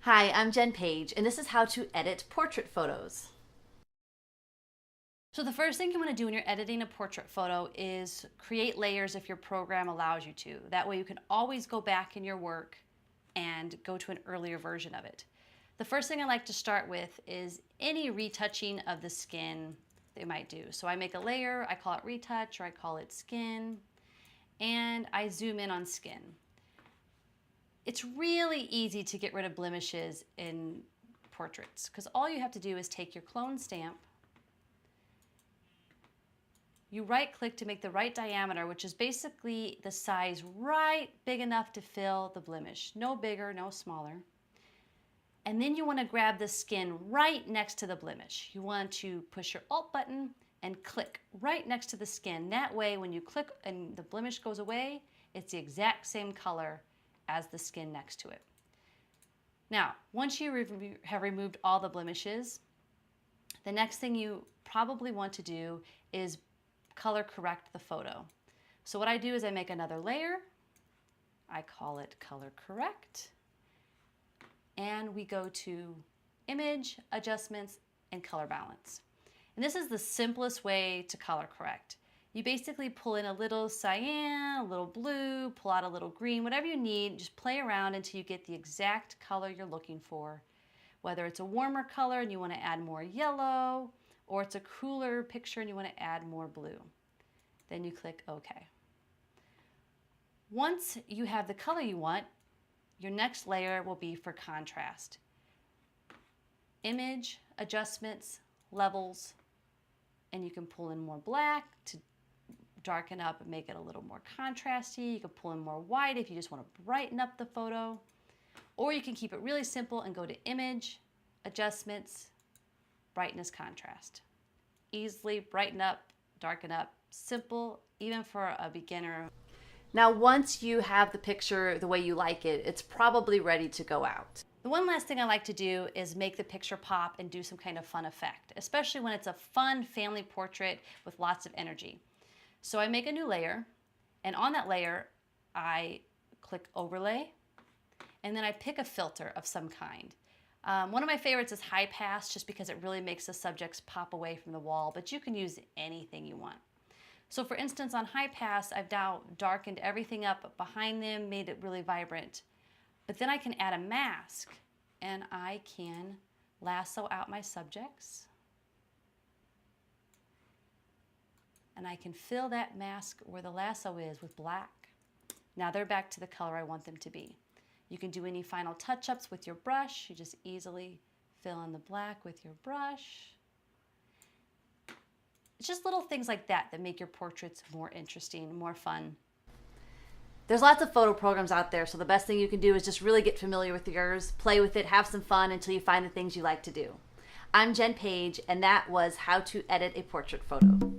Hi, I'm Jen Page, and this is how to edit portrait photos. So the first thing you want to do when you're editing a portrait photo is create layers if your program allows you to. That way you can always go back in your work and go to an earlier version of it. The first thing I like to start with is any retouching of the skin that you might do. So I make a layer, I call it retouch or I call it skin, and I zoom in on skin. It's really easy to get rid of blemishes in portraits because all you have to do is take your clone stamp. You right click to make the right diameter, which is basically the size right big enough to fill the blemish. No bigger, no smaller. And then you want to grab the skin right next to the blemish. You want to push your Alt button and click right next to the skin. That way when you click and the blemish goes away, it's the exact same color as the skin next to it. Now, once you have removed all the blemishes, the next thing you probably want to do is color correct the photo. So what I do is I make another layer, I call it color correct, and we go to image, adjustments, and color balance. And this is the simplest way to color correct. You basically pull in a little cyan, a little blue, pull out a little green, whatever you need, just play around until you get the exact color you're looking for. Whether it's a warmer color and you want to add more yellow, or it's a cooler picture and you want to add more blue. Then you click OK. Once you have the color you want, your next layer will be for contrast. Image, adjustments, levels, and you can pull in more black to darken up and make it a little more contrasty. You can pull in more white if you just want to brighten up the photo. Or you can keep it really simple and go to image, adjustments, brightness, contrast. Easily brighten up, darken up, simple, even for a beginner. Now, once you have the picture the way you like it, it's probably ready to go out. The one last thing I like to do is make the picture pop and do some kind of fun effect, especially when it's a fun family portrait with lots of energy. So I make a new layer, and on that layer, I click overlay, and then I pick a filter of some kind. One of my favorites is high pass, just because it really makes the subjects pop away from the wall, but you can use anything you want. So for instance, on high pass, I've now darkened everything up behind them, made it really vibrant. But then I can add a mask, and I can lasso out my subjects. And I can fill that mask where the lasso is with black. Now they're back to the color I want them to be. You can do any final touch-ups with your brush. You just easily fill in the black with your brush. It's just little things like that that make your portraits more interesting, more fun. There's lots of photo programs out there, so the best thing you can do is just really get familiar with yours, play with it, have some fun until you find the things you like to do. I'm Jen Page, and that was how to edit a portrait photo.